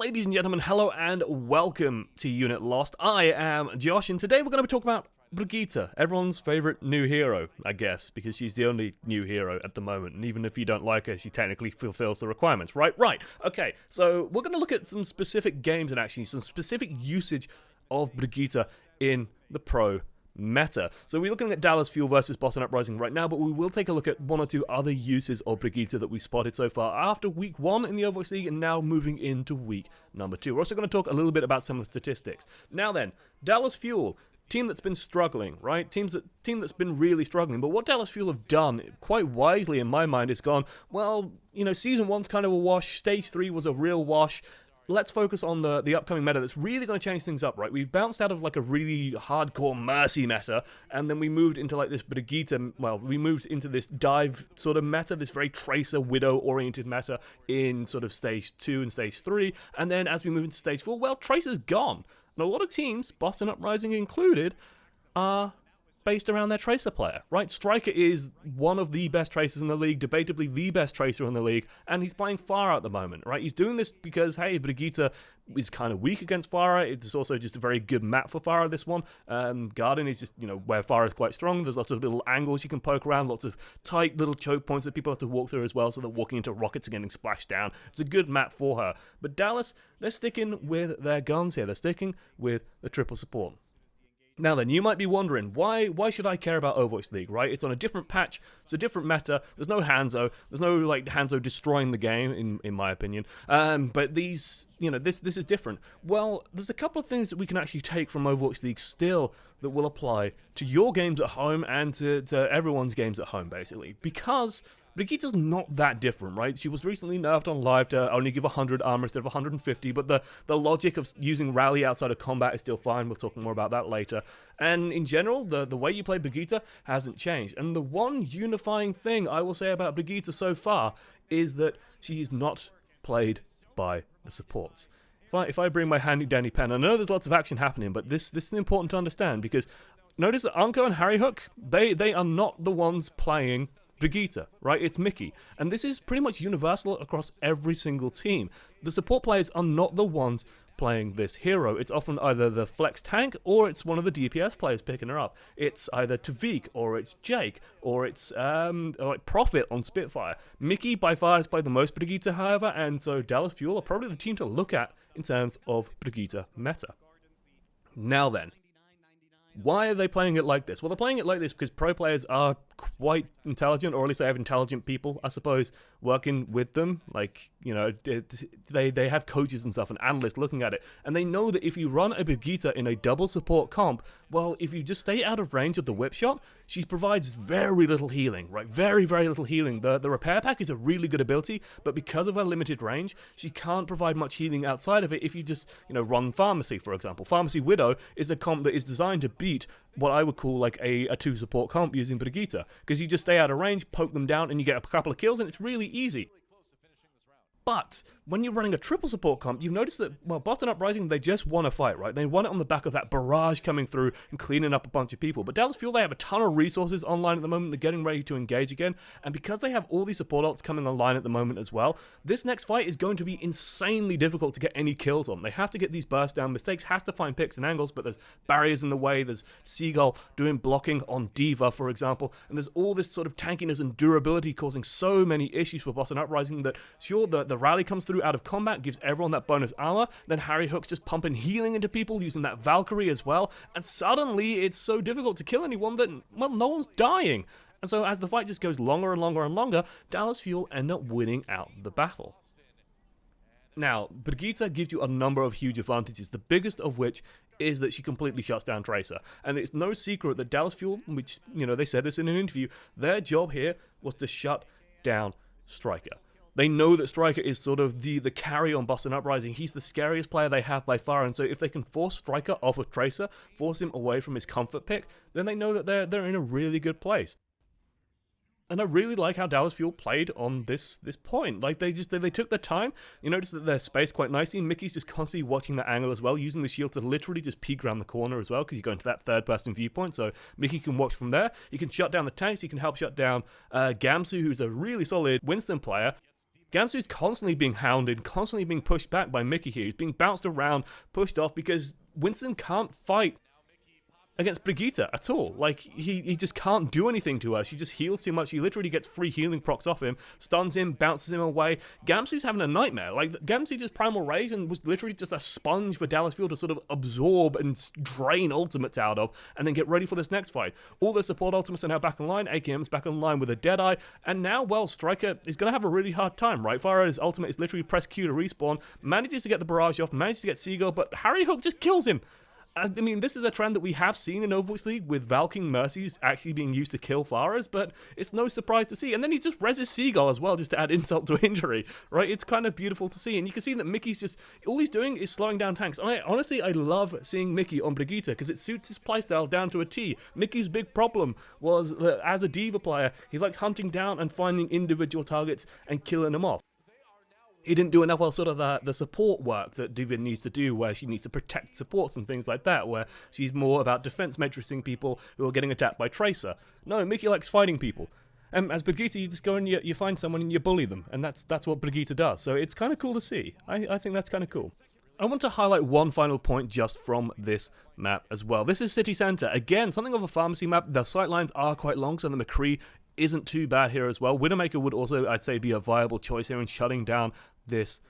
Ladies and gentlemen, hello and welcome to Unit Lost. I am Josh, and today we're going to be talking about Brigitte, everyone's favourite new hero, I guess, because she's the only new hero at the moment, and even if you don't like her, she technically fulfills the requirements, right? Okay, so we're going to look at some specific games and actually some specific usage of Brigitte in the pro meta. So we're looking at Dallas Fuel versus Boston Uprising right now, but we will take a look at one or two other uses of Brigitte that we spotted so far after week 1 in the Overwatch League and now moving into week number 2. We're also going to talk a little bit about some of the statistics. Now then, Dallas Fuel, team that's been struggling, right? Team that's been really struggling. But what Dallas Fuel have done, quite wisely in my mind, is gone, well, you know, Season 1's kind of a wash, Stage 3 was a real wash. Let's focus on the upcoming meta that's really going to change things up, right? We've bounced out of like a really hardcore Mercy meta, and then we moved into like this Brigitte, well, we moved into this dive sort of meta, this very Tracer, Widow-oriented meta in sort of Stage 2 and Stage 3, and then as we move into Stage 4, well, Tracer's gone. And a lot of teams, Boston Uprising included, are based around their Tracer player, right? Striker is one of the best Tracers in the league, debatably the best Tracer in the league, and he's playing Pharah at the moment, right? He's doing this because, hey, Brigitte is kind of weak against Pharah. It's also just a very good map for Pharah, this one. Garden is just, you know, where Pharah is quite strong. There's lots of little angles you can poke around, lots of tight little choke points that people have to walk through as well, so that walking into rockets and getting splashed down. It's a good map for her. But Dallas, they're sticking with their guns here. They're sticking with the triple support. Now then, you might be wondering, why should I care about Overwatch League, right? It's on a different patch, it's a different meta, there's no Hanzo, there's no, like, Hanzo destroying the game, in my opinion, but these, you know, this is different. Well, there's a couple of things that we can actually take from Overwatch League still that will apply to your games at home and to everyone's games at home, basically, because Brigitte's not that different, right? She was recently nerfed on live to only give 100 armor instead of 150, but the logic of using rally outside of combat is still fine. We'll talk more about that later. And in general, the way you play Brigitte hasn't changed. And the one unifying thing I will say about Brigitte so far is that she is not played by the supports. If I bring my handy-dandy pen, I know there's lots of action happening, but this is important to understand, because notice that Unko and Harry Hook, they are not the ones playing Brigitte, right? It's Mickie. And this is pretty much universal across every single team. The support players are not the ones playing this hero. It's often either the flex tank or it's one of the DPS players picking her up. It's either Tavik or it's Jake or it's like Prophet on Spitfire. Mickie by far has played the most Brigitte, however, and so Dallas Fuel are probably the team to look at in terms of Brigitte meta. Now then, why are they playing it like this? Well, they're playing it like this because pro players are quite intelligent, or at least they have intelligent people, I suppose, working with them. Like, you know, they have coaches and stuff and analysts looking at it. And they know that if you run a Brigitte in a double support comp, well, if you just stay out of range of the whip shot, she provides very little healing, right? Very, very little healing. The repair pack is a really good ability, but because of her limited range, she can't provide much healing outside of it if you just, you know, run Pharmacy, for example. Pharmacy Widow is a comp that is designed to beat what I would call like a 2-support comp using Brigitte, because you just stay out of range, poke them down, and you get a couple of kills, and it's really easy. But when you're running a triple support comp, you've noticed that, well, Boston Uprising, they just won a fight, right? They won it on the back of that barrage coming through and cleaning up a bunch of people. But Dallas Fuel, they have a ton of resources online at the moment. They're getting ready to engage again. And because they have all these support ults coming online at the moment as well, this next fight is going to be insanely difficult to get any kills on. They have to get these burst down. Mistakes has to find picks and angles, but there's barriers in the way. There's Seagull doing blocking on Diva, for example. And there's all this sort of tankiness and durability causing so many issues for Boston Uprising that, sure, the rally comes through out of combat, gives everyone that bonus armor, then Harry Hook's just pumping healing into people using that Valkyrie as well, and suddenly it's so difficult to kill anyone that, well, no one's dying. And so as the fight just goes longer and longer and longer, Dallas Fuel end up winning out the battle. Now, Brigitte gives you a number of huge advantages, the biggest of which is that she completely shuts down Tracer. And it's no secret that Dallas Fuel, which, you know, they said this in an interview, their job here was to shut down Striker. They know that Striker is sort of the carry on Boston Uprising. He's the scariest player they have by far, and so if they can force Striker off of Tracer, force him away from his comfort pick, then they know that they're in a really good place. And I really like how Dallas Fuel played on this point. Like, they took their time. You notice that they're spaced quite nicely. Mickey's just constantly watching that angle as well, using the shield to literally just peek around the corner as well, because you go into that third-person viewpoint, so Mickie can watch from there. He can shut down the tanks. He can help shut down Gamsu, who's a really solid Winston player. Gamsu's constantly being hounded, constantly being pushed back by Mickie here. He's being bounced around, pushed off, because Winston can't fight against Brigitte at all. Like, he just can't do anything to her. She just heals too much. He literally gets free healing procs off him, stuns him, bounces him away. Gamsu's having a nightmare. Like, Gamsu just Primal Rage and was literally just a sponge for Dallas Fuel to sort of absorb and drain ultimates out of, and then get ready for this next fight. All the support ultimates are now back online. AKM's back online with a Deadeye, and now, well, Striker is going to have a really hard time, right? Farah's ultimate is literally press Q to respawn, manages to get the barrage off, manages to get Seagull, but Harry Hook just kills him. I mean, this is a trend that we have seen in Overwatch League with Valking Mercies actually being used to kill Pharahs, but it's no surprise to see. And then he just reses Seagull as well, just to add insult to injury, right? It's kind of beautiful to see. And you can see that Mickey's just, all he's doing is slowing down tanks. And honestly, I love seeing Mickie on Brigitte because it suits his playstyle down to a T. Mickey's big problem was that as a D.Va player, he likes hunting down and finding individual targets and killing them off. He didn't do enough well sort of the support work that D.Va needs to do, where she needs to protect supports and things like that, where she's more about defense matrixing people who are getting attacked by Tracer. No, Mickie likes fighting people. As Brigitte, you just go and you find someone and you bully them, and that's what Brigitte does. So it's kind of cool to see. I think that's kind of cool. I want to highlight one final point just from this map as well. This is City Center. Again, something of a pharmacy map. The sight lines are quite long, so the McCree isn't too bad here as well. Widowmaker would also, I'd say, be a viable choice here in shutting down this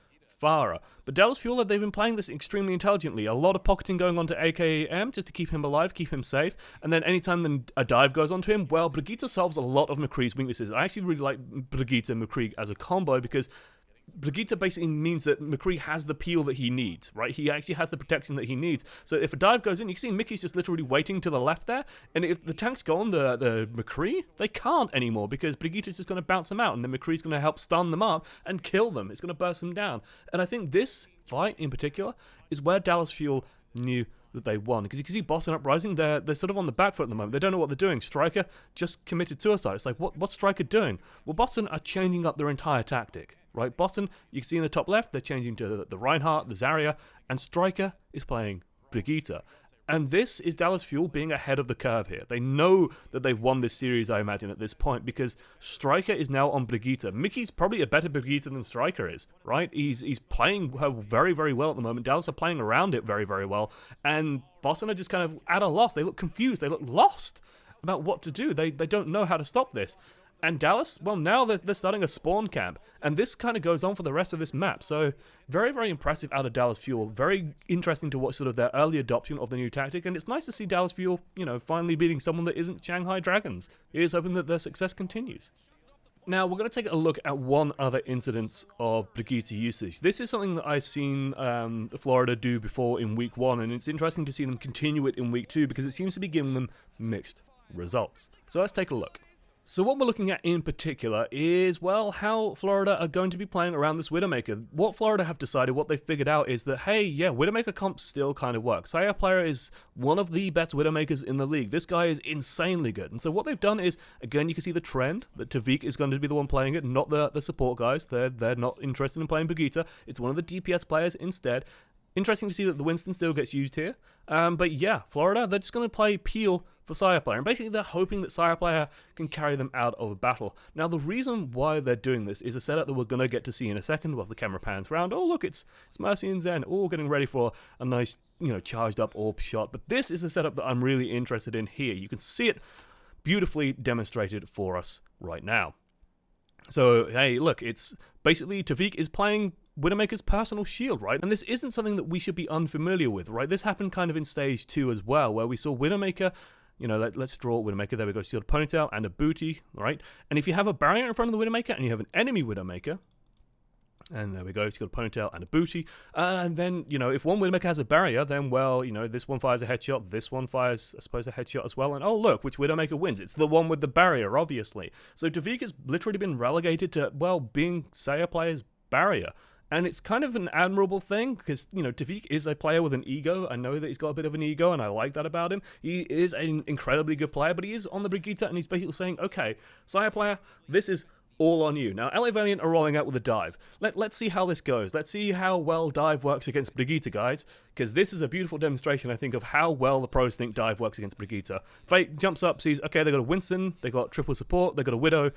Pharah. But Dallas Fuel, they've been playing this extremely intelligently. A lot of pocketing going on to AKM just to keep him alive, keep him safe. And then anytime a dive goes onto him, well, Brigitte solves a lot of McCree's weaknesses. I actually really like Brigitte and McCree as a combo because Brigitte basically means that McCree has the peel that he needs, right? He actually has the protection that he needs. So if a dive goes in, you can see Mickey's just literally waiting to the left there, and if the tanks go on the McCree, they can't anymore because Brigitte is just going to bounce them out, and then McCree's going to help stun them up and kill them. It's going to burst them down. And I think this fight in particular is where Dallas Fuel knew that they won, because you can see Boston Uprising, they're sort of on the back foot at the moment. They don't know what they're doing. Striker just committed suicide. It's like, what's Striker doing? Well, Boston are changing up their entire tactic, right? Boston, you can see in the top left, they're changing to the Reinhardt, the Zarya, and Striker is playing Brigitte. And this is Dallas Fuel being ahead of the curve here. They know that they've won this series, I imagine, at this point, because Striker is now on Brigitte. Mickey's probably a better Brigitte than Striker is, right? He's playing her very, very well at the moment. Dallas are playing around it very, very well. And Boston are just kind of at a loss. They look confused. They look lost about what to do. They don't know how to stop this. And Dallas, well, now they're starting a spawn camp, and this kind of goes on for the rest of this map. So very, very impressive out of Dallas Fuel. Very interesting to watch sort of their early adoption of the new tactic, and it's nice to see Dallas Fuel, finally beating someone that isn't Shanghai Dragons. Here's hoping that their success continues. Now, we're going to take a look at one other incidence of Brigitte usage. This is something that I've seen Florida do before in Week 1, and it's interesting to see them continue it in Week 2 because it seems to be giving them mixed results. So let's take a look. So what we're looking at in particular is, well, how Florida are going to be playing around this Widowmaker. What Florida have decided, what they figured out is that, hey, yeah, Widowmaker comps still kind of work. Saya player is one of the best Widowmakers in the league. This guy is insanely good. And so what they've done is, again, you can see the trend that Tavik is going to be the one playing it, not the support guys. They're not interested in playing Brigitte. It's one of the DPS players instead. Interesting to see that the Winston still gets used here. But yeah, Florida, they're just going to play Peel for Sire Player. And basically they're hoping that Sire Player can carry them out of a battle. Now the reason why they're doing this is a setup that we're going to get to see in a second while the camera pans around. Oh look, it's Mercy and Zen all getting ready for a nice, charged up orb shot. But this is the setup that I'm really interested in here. You can see it beautifully demonstrated for us right now. So, hey, look, it's basically Tavik is playing Widowmaker's personal shield, right? And this isn't something that we should be unfamiliar with, right? This happened kind of in stage 2 as well, where we saw Widowmaker, let's draw Widowmaker, there we go, shield ponytail and a booty, right? And if you have a barrier in front of the Widowmaker and you have an enemy Widowmaker, and there we go, it's got a ponytail and a booty. And then, if one Widowmaker has a barrier, then, well, this one fires a headshot, this one fires, I suppose, a headshot as well. And, oh, look, which Widowmaker wins? It's the one with the barrier, obviously. So Tavik has literally been relegated to, well, being Saya player's barrier. And it's kind of an admirable thing, because, Tavik is a player with an ego. I know that he's got a bit of an ego, and I like that about him. He is an incredibly good player, but he is on the Brigitte, and he's basically saying, okay, Saya player, this is all on you. Now, LA Valiant are rolling out with a dive. Let's see how this goes. Let's see how well dive works against Brigitte, guys, because this is a beautiful demonstration, I think, of how well the pros think dive works against Brigitte. Fate jumps up, sees, okay, they got a Winston, they got triple support, they got a Widow.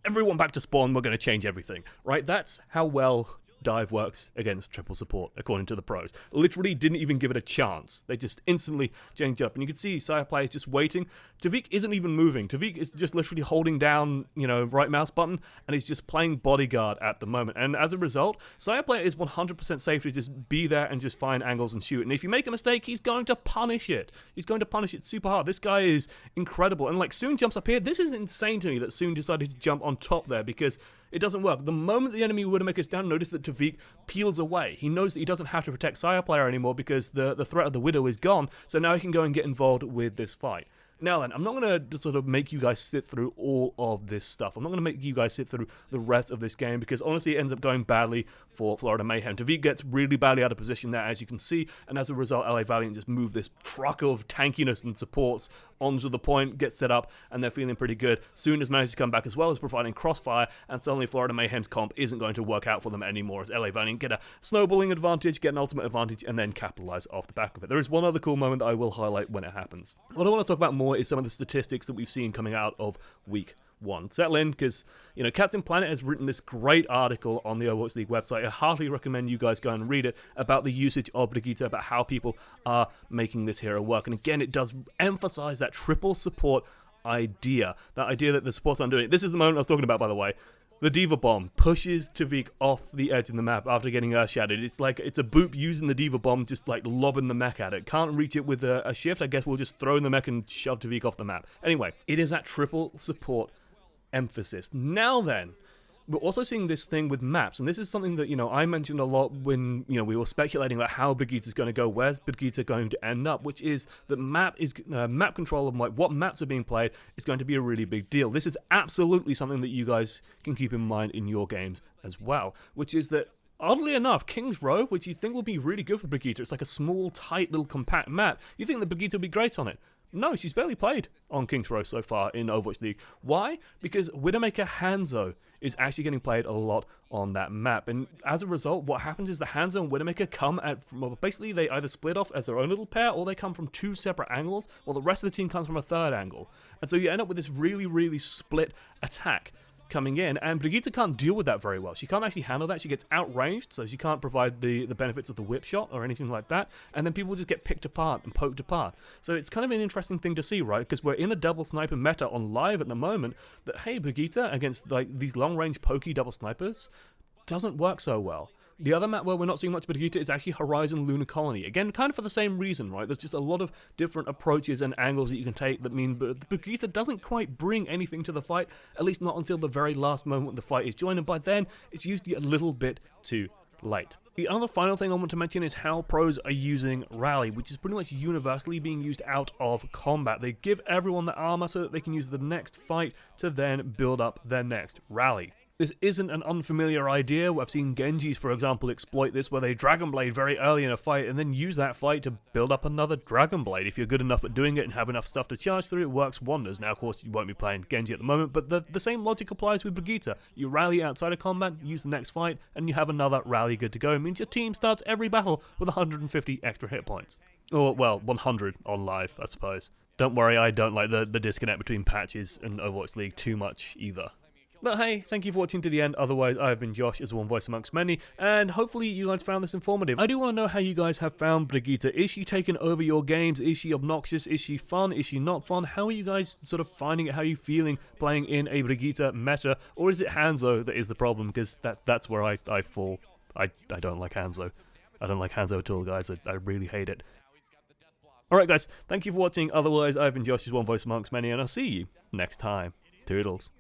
everyone back to spawn, we're going to change everything, right? That's how well dive works against triple support, according to the pros. Literally didn't even give it a chance. They just instantly changed up. And you can see Saya players just waiting. Tavik isn't even moving. Tavik is just literally holding down, right mouse button, and he's just playing bodyguard at the moment. And as a result, Saya player is 100% safe to just be there and just find angles and shoot. And if you make a mistake, he's going to punish it. He's going to punish it super hard. This guy is incredible. And like Soon jumps up here. This is insane to me that Soon decided to jump on top there, because it doesn't work. The moment the enemy Widowmaker's down, notice that Tavik peels away. He knows that he doesn't have to protect Saya player anymore because the threat of the Widow is gone, so now he can go and get involved with this fight. Now then, I'm not going to sort of make you guys sit through all of this stuff. I'm not going to make you guys sit through the rest of this game, because honestly it ends up going badly for Florida Mayhem. Tavik gets really badly out of position there, as you can see, and as a result, LA Valiant just move this truck of tankiness and supports onto the point, get set up, and they're feeling pretty good. Soon as manages to come back, as well as providing crossfire, and suddenly Florida Mayhem's comp isn't going to work out for them anymore, as LA Valiant get a snowballing advantage, get an ultimate advantage, and then capitalize off the back of it. There is one other cool moment that I will highlight when it happens. What I want to talk about more is some of the statistics that we've seen coming out of week 1. Settle in, because, Captain Planet has written this great article on the Overwatch League website. I heartily recommend you guys go and read it about the usage of Brigitte, about how people are making this hero work. And again, it does emphasize that triple support idea. That idea that the supports aren't doing it. This is the moment I was talking about, by the way. The Diva Bomb pushes Tavik off the edge of the map after getting Earth-Shattered. It's like, it's a boop using the Diva Bomb, just like lobbing the mech at it. Can't reach it with a shift. I guess we'll just throw in the mech and shove Tavik off the map. Anyway, it is that triple support emphasis. Now then, we're also seeing this thing with maps, and this is something that, I mentioned a lot when, we were speculating about how Brigitte is going to go, where's Brigitte going to end up, which is that map control of what maps are being played is going to be a really big deal. This is absolutely something that you guys can keep in mind in your games as well, which is that, oddly enough, King's Row, which you think will be really good for Brigitte, it's like a small, tight, little compact map, you think that Brigitte will be great on it. No, she's barely played on King's Row so far in Overwatch League. Why? Because Widowmaker Hanzo is actually getting played a lot on that map. And as a result, what happens is the Hanzo and Widowmaker come at, basically they either split off as their own little pair, or they come from 2 separate angles, while the rest of the team comes from a 3rd angle. And so you end up with this really, really split attack coming in, and Brigitte can't deal with that very well. She can't actually handle that. She gets outranged, so she can't provide the benefits of the whip shot or anything like that, and then people just get picked apart and poked apart. So it's kind of an interesting thing to see, right? Because we're in a double sniper meta on live at the moment, that, hey, Brigitte against like these long-range pokey double snipers doesn't work so well. The other map where we're not seeing much Brigitte is actually Horizon Lunar Colony. Again, kind of for the same reason, right? There's just a lot of different approaches and angles that you can take that mean Brigitte doesn't quite bring anything to the fight, at least not until the very last moment the fight is joined, and by then, it's usually a little bit too late. The other final thing I want to mention is how pros are using Rally, which is pretty much universally being used out of combat. They give everyone the armor so that they can use the next fight to then build up their next Rally. This isn't an unfamiliar idea. I've seen Genjis, for example, exploit this, where they Dragon Blade very early in a fight and then use that fight to build up another Dragon Blade. If you're good enough at doing it and have enough stuff to charge through, it works wonders. Now, of course, you won't be playing Genji at the moment, but the same logic applies with Brigitte. You rally outside of combat, use the next fight, and you have another rally good to go. It means your team starts every battle with 150 extra hit points. Or, well, 100 on live, I suppose. Don't worry, I don't like the disconnect between patches and Overwatch League too much either. But hey, thank you for watching to the end. Otherwise, I've been Josh, as one voice amongst many, and hopefully you guys found this informative. I do want to know how you guys have found Brigitte. Is she taking over your games? Is she obnoxious? Is she fun? Is she not fun? How are you guys sort of finding it? How are you feeling playing in a Brigitte meta? Or is it Hanzo that is the problem? Because that's where I fall. I don't like Hanzo. I don't like Hanzo at all, guys. I really hate it. Alright guys, thank you for watching. Otherwise, I've been Josh, as one voice amongst many, and I'll see you next time. Toodles.